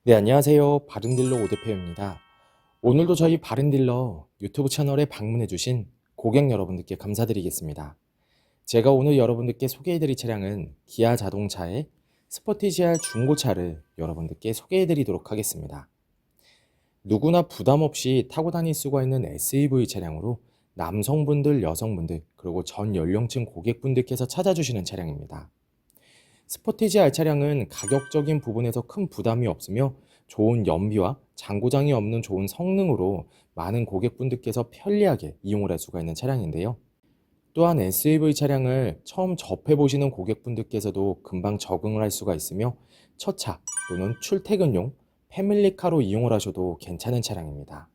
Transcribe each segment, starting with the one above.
네, 안녕하세요. 바른딜러 오대표입니다. 오늘도 저희 바른딜러 유튜브 채널에 방문해주신 고객 여러분들께 감사드리겠습니다. 제가 오늘 여러분들께 소개해드릴 차량은 기아 자동차의 스포티지 R 중고차를 여러분들께 소개해드리도록 하겠습니다. 누구나 부담 없이 타고 다닐 수가 있는 SUV 차량으로 남성분들, 여성분들, 그리고 전 연령층 고객분들께서 찾아주시는 차량입니다. 스포티지 R 차량은 가격적인 부분에서 큰 부담이 없으며 좋은 연비와 장고장이 없는 좋은 성능으로 많은 고객분들께서 편리하게 이용을 할 수가 있는 차량인데요. 또한 SUV 차량을 처음 접해보시는 고객분들께서도 금방 적응을 할 수가 있으며 첫 차 또는 출퇴근용 패밀리카로 이용을 하셔도 괜찮은 차량입니다.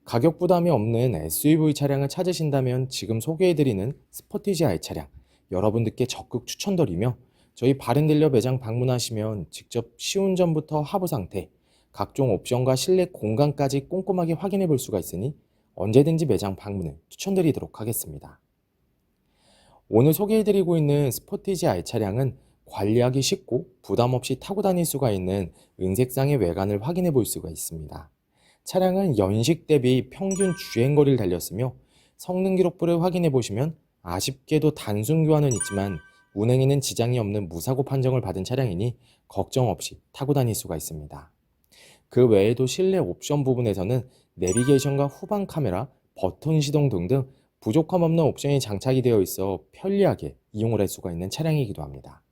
가격 부담이 없는 SUV 차량을 찾으신다면 지금 소개해드리는 스포티지 R 차량 여러분들께 적극 추천드리며 저희 바른딜러 매장 방문하시면 직접 시운전부터 하부 상태, 각종 옵션과 실내 공간까지 꼼꼼하게 확인해 볼 수가 있으니 언제든지 매장 방문을 추천드리도록 하겠습니다. 오늘 소개해드리고 있는 스포티지 R 차량은 관리하기 쉽고 부담 없이 타고 다닐 수가 있는 은색상의 외관을 확인해 볼 수가 있습니다. 차량은 연식 대비 평균 주행거리를 달렸으며 성능 기록부를 확인해 보시면 아쉽게도 단순 교환은 있지만 운행에는 지장이 없는 무사고 판정을 받은 차량이니 걱정 없이 타고 다닐 수가 있습니다. 그 외에도 실내 옵션 부분에서는 내비게이션과 후방 카메라, 버튼 시동 등등 부족함 없는 옵션이 장착이 되어 있어 편리하게 이용을 할 수가 있는 차량이기도 합니다.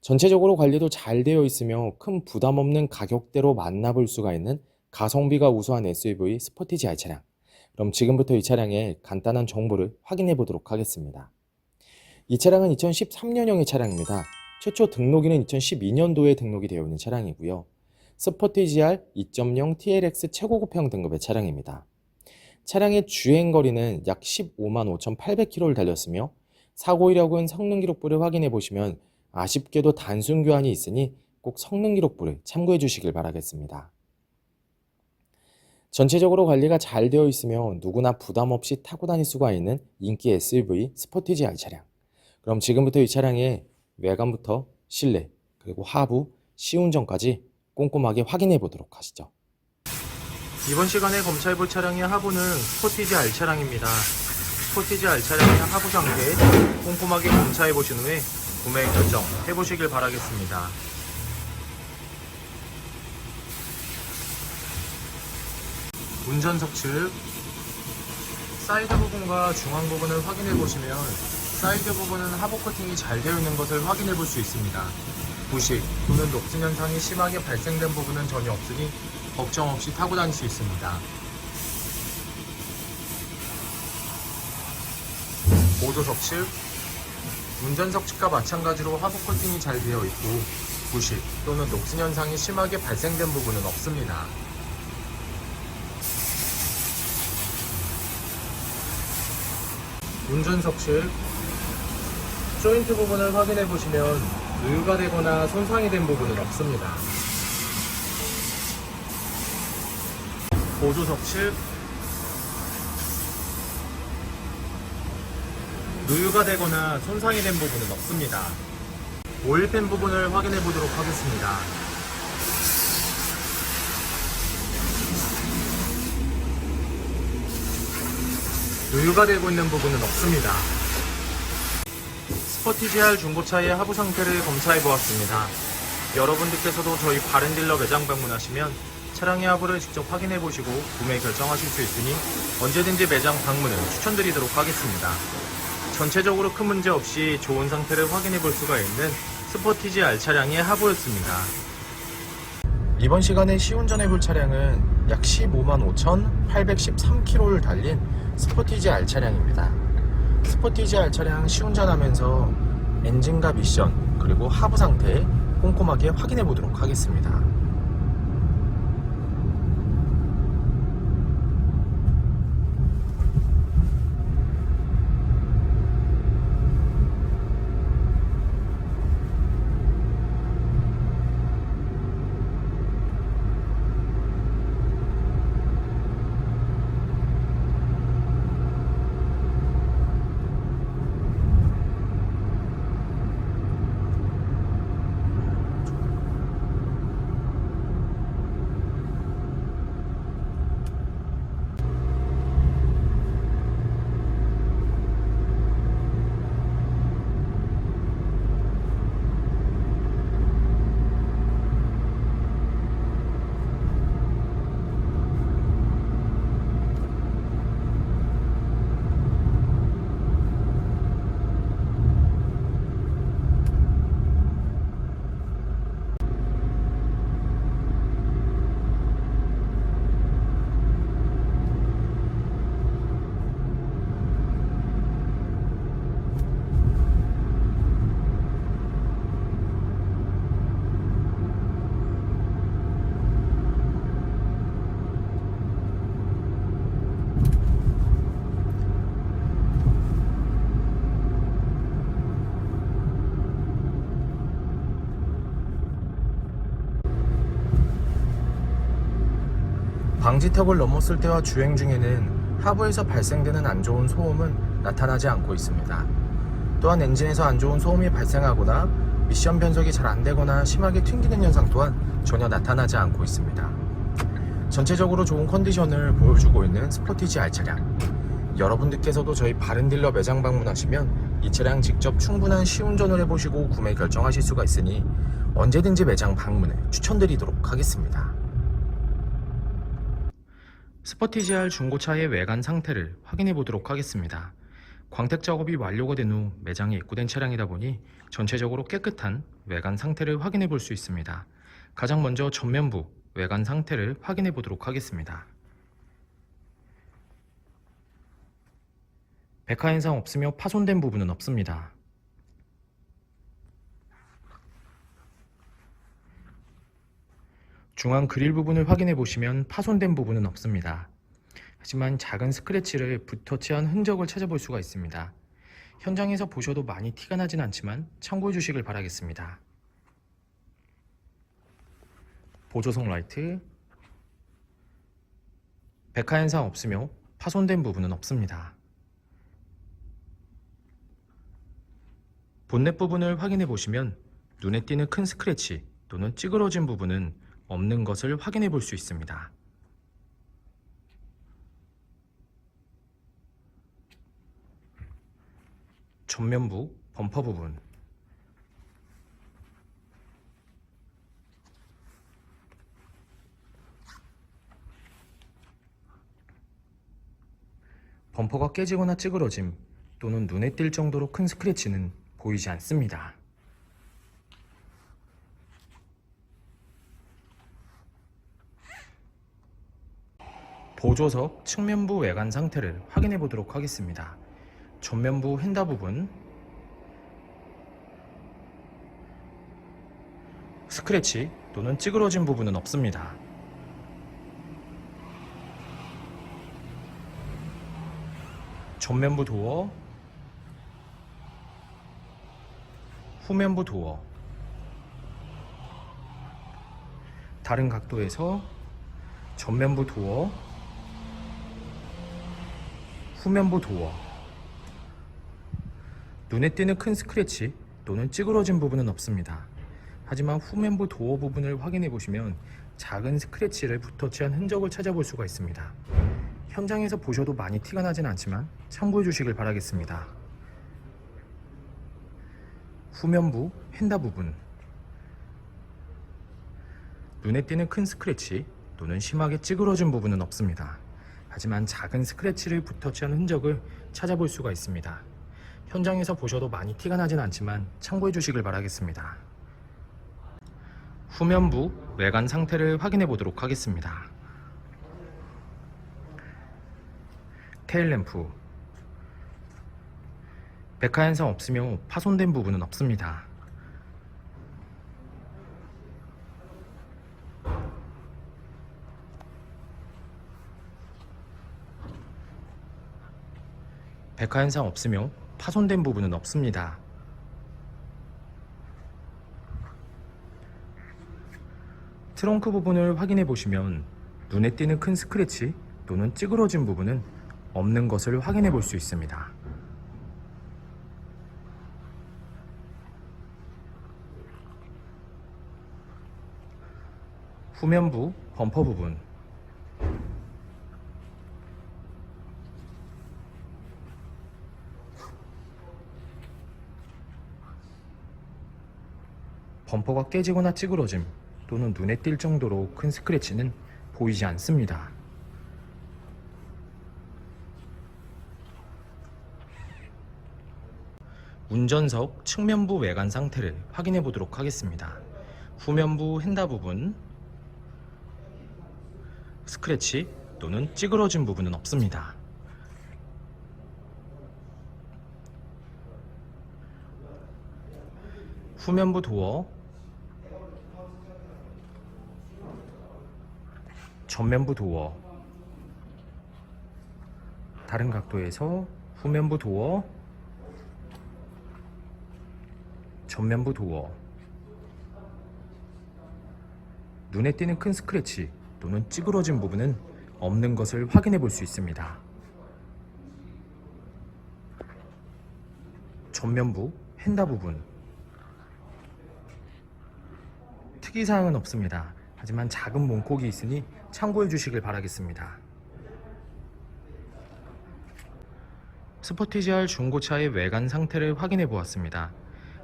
전체적으로 관리도 잘 되어 있으며 큰 부담 없는 가격대로 만나볼 수가 있는 가성비가 우수한 SUV 스포티지 R 차량. 그럼 지금부터 이 차량의 간단한 정보를 확인해 보도록 하겠습니다. 이 차량은 2013년형의 차량입니다. 최초 등록일은 2012년도에 등록이 되어 있는 차량이고요. 스포티지 R 2.0 TLX 최고급형 등급의 차량입니다. 차량의 주행거리는 약 15만 5,800km를 달렸으며 사고 이력은 성능 기록부를 확인해 보시면 아쉽게도 단순 교환이 있으니 꼭 성능 기록부를 참고해 주시길 바라겠습니다. 전체적으로 관리가 잘 되어 있으며 누구나 부담 없이 타고 다닐 수가 있는 인기 SUV 스포티지 R 차량. 그럼 지금부터 이 차량의 외관부터 실내 그리고 하부, 시운전까지 꼼꼼하게 확인해 보도록 하시죠. 이번 시간에 검사해볼 차량의 하부는 스포티지 R 차량입니다. 스포티지 R 차량의 하부 상태 꼼꼼하게 검사해보신 후에 구매 결정 해보시길 바라겠습니다. 운전석 측 사이드 부분과 중앙 부분을 확인해보시면 사이드 부분은 하부 코팅이 잘 되어 있는 것을 확인해볼 수 있습니다. 부식 또는 녹슨 현상이 심하게 발생된 부분은 전혀 없으니 걱정 없이 타고 다닐 수 있습니다. 보조석 측 운전석 측과 마찬가지로 하부 코팅이 잘 되어 있고 부식 또는 녹슨 현상이 심하게 발생된 부분은 없습니다. 운전석 측 조인트 부분을 확인해 보시면 누유가 되거나 손상이 된 부분은 없습니다. 보조석 측 누유가 되거나 손상이 된 부분은 없습니다. 오일팬 부분을 확인해 보도록 하겠습니다. 누유가 되고 있는 부분은 없습니다. 스포티지 R 중고차의 하부 상태를 검사해 보았습니다. 여러분들께서도 저희 바른딜러 매장 방문하시면 차량의 하부를 직접 확인해 보시고 구매 결정하실 수 있으니 언제든지 매장 방문을 추천드리도록 하겠습니다. 전체적으로 큰 문제 없이 좋은 상태를 확인해 볼 수가 있는 스포티지 R 차량의 하부였습니다. 이번 시간에 시운전해 볼 차량은 약 15만 5,813km를 달린 스포티지 R 차량입니다. 스포티지 R 차량 시운전하면서 엔진과 미션 그리고 하부 상태 꼼꼼하게 확인해 보도록 하겠습니다. 방지턱을 넘었을 때와 주행 중에는 하부에서 발생되는 안 좋은 소음은 나타나지 않고 있습니다. 또한 엔진에서 안 좋은 소음이 발생하거나 미션 변속이 잘 안되거나 심하게 튕기는 현상 또한 전혀 나타나지 않고 있습니다. 전체적으로 좋은 컨디션을 보여주고 있는 스포티지 R 차량, 여러분들께서도 저희 바른딜러 매장 방문하시면 이 차량 직접 충분한 시운전을 해보시고 구매 결정하실 수가 있으니 언제든지 매장 방문을 추천드리도록 하겠습니다. 스포티지 R 중고차의 외관 상태를 확인해 보도록 하겠습니다. 광택 작업이 완료가 된 후 매장에 입고된 차량이다 보니 전체적으로 깨끗한 외관 상태를 확인해 볼 수 있습니다. 가장 먼저 전면부 외관 상태를 확인해 보도록 하겠습니다. 백화 현상 없으며 파손된 부분은 없습니다. 중앙 그릴 부분을 확인해 보시면 파손된 부분은 없습니다. 하지만 작은 스크래치를 붓터치한 흔적을 찾아볼 수가 있습니다. 현장에서 보셔도 많이 티가 나진 않지만 참고해 주시길 바라겠습니다. 보조석 라이트, 백화 현상 없으며 파손된 부분은 없습니다. 본넷 부분을 확인해 보시면 눈에 띄는 큰 스크래치 또는 찌그러진 부분은 없는 것을 확인해 볼 수 있습니다. 전면부 범퍼 부분, 범퍼가 깨지거나 찌그러짐 또는 눈에 띌 정도로 큰 스크래치는 보이지 않습니다. 보조석 측면부 외관 상태를 확인해 보도록 하겠습니다. 전면부 휀다 부분, 스크래치 또는 찌그러진 부분은 없습니다. 전면부 도어, 후면부 도어, 다른 각도에서 전면부 도어, 후면부 도어, 눈에 띄는 큰 스크래치 또는 찌그러진 부분은 없습니다. 하지만 후면부 도어 부분을 확인해 보시면 작은 스크래치를 붓터치한 흔적을 찾아볼 수가 있습니다. 현장에서 보셔도 많이 티가 나진 않지만 참고해 주시길 바라겠습니다. 후면부 휀다 부분, 눈에 띄는 큰 스크래치 또는 심하게 찌그러진 부분은 없습니다. 하지만 작은 스크래치를 붓터치한 흔적을 찾아볼 수가 있습니다. 현장에서 보셔도 많이 티가 나진 않지만 참고해 주시길 바라겠습니다. 후면부 외관 상태를 확인해 보도록 하겠습니다. 테일램프, 백화 현상 없으며 파손된 부분은 없습니다. 백화 현상 없으며 파손된 부분은 없습니다. 트렁크 부분을 확인해 보시면 눈에 띄는 큰 스크래치 또는 찌그러진 부분은 없는 것을 확인해 볼 수 있습니다. 후면부 범퍼 부분, 범퍼가 깨지거나 찌그러짐 또는 눈에 띌 정도로 큰 스크래치는 보이지 않습니다. 운전석 측면부 외관 상태를 확인해 보도록 하겠습니다. 후면부 휀다 부분, 스크래치 또는 찌그러진 부분은 없습니다. 후면부 도어, 전면부 도어, 다른 각도에서 후면부 도어, 전면부 도어, 눈에 띄는 큰 스크래치 또는 찌그러진 부분은 없는 것을 확인해 볼 수 있습니다. 전면부, 휀다 부분 특이사항은 없습니다. 하지만 작은 문콕이 있으니 참고해 주시길 바라겠습니다. 스포티지R 중고차의 외관 상태를 확인해 보았습니다.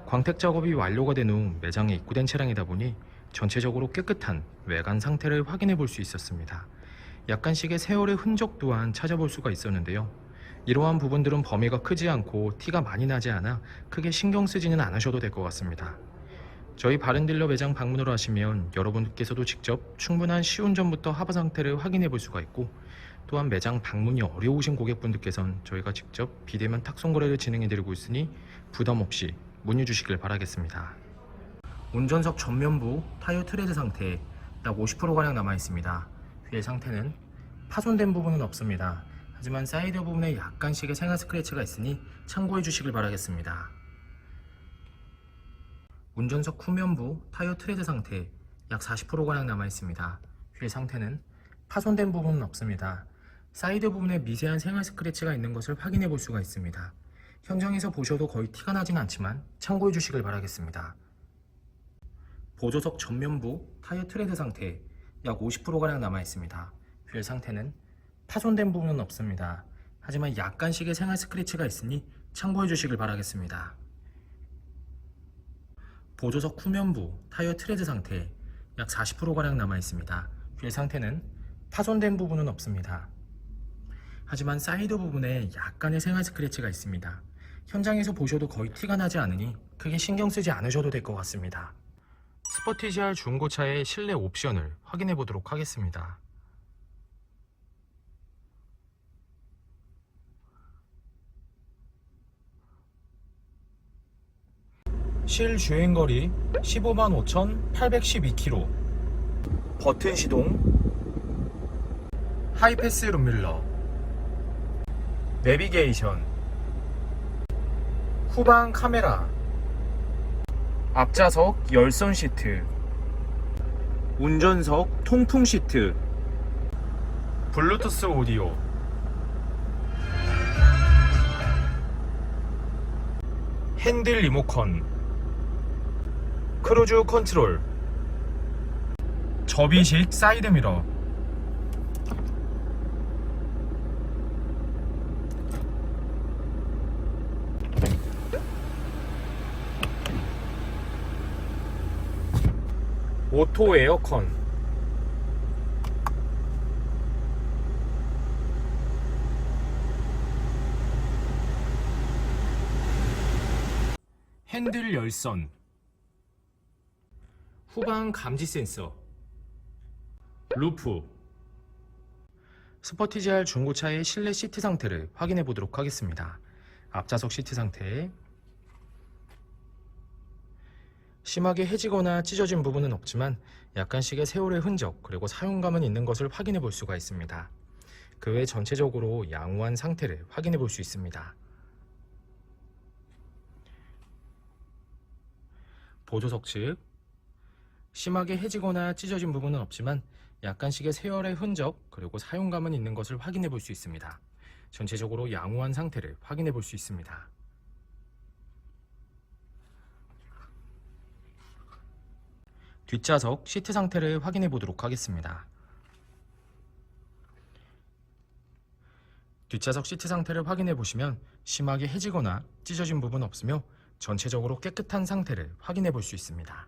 광택 작업이 완료가 된 후 매장에 입고된 차량이다 보니 전체적으로 깨끗한 외관 상태를 확인해 볼 수 있었습니다. 약간씩의 세월의 흔적 또한 찾아볼 수가 있었는데요. 이러한 부분들은 범위가 크지 않고 티가 많이 나지 않아 크게 신경 쓰지는 않으셔도 될 것 같습니다. 저희 바른딜러 매장 방문을 하시면 여러분께서도 직접 충분한 시운전부터 하부 상태를 확인해 볼 수가 있고, 또한 매장 방문이 어려우신 고객분들께선 저희가 직접 비대면 탁송 거래를 진행해 드리고 있으니 부담 없이 문의 주시길 바라겠습니다. 운전석 전면부 타이어 트레드 상태 약 50%가량 남아 있습니다. 휠 상태는 파손된 부분은 없습니다. 하지만 사이드 부분에 약간씩의 생활 스크래치가 있으니 참고해 주시길 바라겠습니다. 운전석 후면부 타이어 트레드 상태 약 40%가량 남아 있습니다. 휠 상태는 파손된 부분은 없습니다. 사이드 부분에 미세한 생활 스크래치가 있는 것을 확인해 볼 수가 있습니다. 현장에서 보셔도 거의 티가 나진 않지만 참고해 주시길 바라겠습니다. 보조석 전면부 타이어 트레드 상태 약 50%가량 남아 있습니다. 휠 상태는 파손된 부분은 없습니다. 하지만 약간씩의 생활 스크래치가 있으니 참고해 주시길 바라겠습니다. 보조석 후면부 타이어 트레드 상태 약 40%가량 남아 있습니다. 휠 상태는 파손된 부분은 없습니다. 하지만 사이드 부분에 약간의 생활 스크래치가 있습니다. 현장에서 보셔도 거의 티가 나지 않으니 크게 신경 쓰지 않으셔도 될 것 같습니다. 스포티지R 중고차의 실내 옵션을 확인해 보도록 하겠습니다. 실 주행거리 15만 5,812km, 버튼 시동, 하이패스 룸밀러, 내비게이션, 후방 카메라, 앞좌석 열선 시트, 운전석 통풍 시트, 블루투스 오디오, 핸들 리모컨, 크루즈 컨트롤, 접이식 사이드미러, 오토 에어컨, 핸들 열선, 후방 감지 센서, 루프. 스포티지R 중고차의 실내 시트 상태를 확인해 보도록 하겠습니다. 앞좌석 시트 상태 심하게 해지거나 찢어진 부분은 없지만 약간씩의 세월의 흔적 그리고 사용감은 있는 것을 확인해 볼 수가 있습니다. 그 외 전체적으로 양호한 상태를 확인해 볼 수 있습니다. 보조석 측 심하게 해지거나 찢어진 부분은 없지만 약간씩의 세월의 흔적 그리고 사용감은 있는 것을 확인해 볼 수 있습니다. 전체적으로 양호한 상태를 확인해 볼 수 있습니다. 뒷좌석 시트 상태를 확인해 보도록 하겠습니다. 뒷좌석 시트 상태를 확인해 보시면 심하게 해지거나 찢어진 부분 없으며 전체적으로 깨끗한 상태를 확인해 볼 수 있습니다.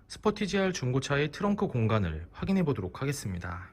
스포티지R 중고차의 트렁크 공간을 확인해 보도록 하겠습니다.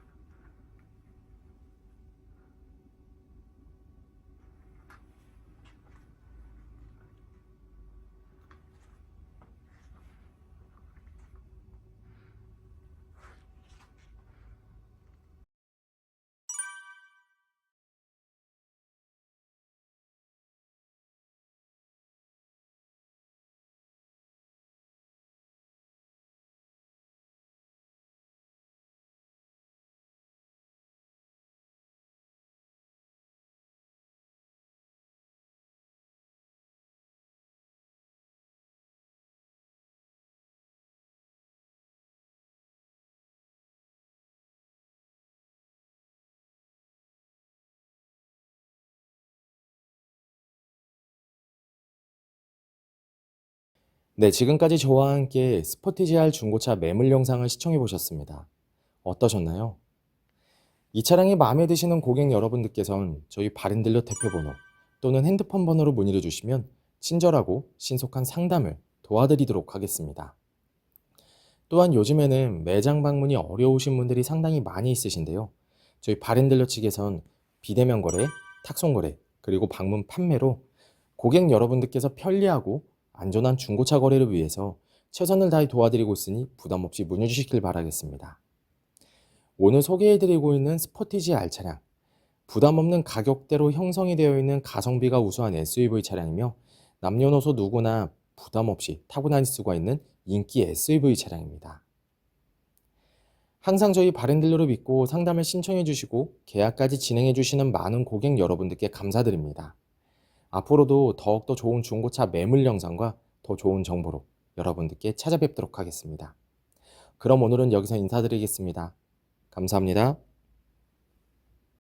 네, 지금까지 저와 함께 스포티지R 중고차 매물 영상을 시청해 보셨습니다. 어떠셨나요? 이 차량이 마음에 드시는 고객 여러분들께선 저희 바른딜러 대표번호 또는 핸드폰 번호로 문의를 주시면 친절하고 신속한 상담을 도와드리도록 하겠습니다. 또한 요즘에는 매장 방문이 어려우신 분들이 상당히 많이 있으신데요. 저희 바른딜러 측에선 비대면 거래, 탁송 거래, 그리고 방문 판매로 고객 여러분들께서 편리하고 안전한 중고차 거래를 위해서 최선을 다해 도와드리고 있으니 부담 없이 문의 주시길 바라겠습니다. 오늘 소개해드리고 있는 스포티지 R 차량, 부담 없는 가격대로 형성이 되어 있는 가성비가 우수한 SUV 차량이며 남녀노소 누구나 부담 없이 타고 다닐 수가 있는 인기 SUV 차량입니다. 항상 저희 바른딜러를 믿고 상담을 신청해 주시고 계약까지 진행해 주시는 많은 고객 여러분들께 감사드립니다. 앞으로도 더욱더 좋은 중고차 매물 영상과 더 좋은 정보로 여러분들께 찾아뵙도록 하겠습니다. 그럼 오늘은 여기서 인사드리겠습니다. 감사합니다.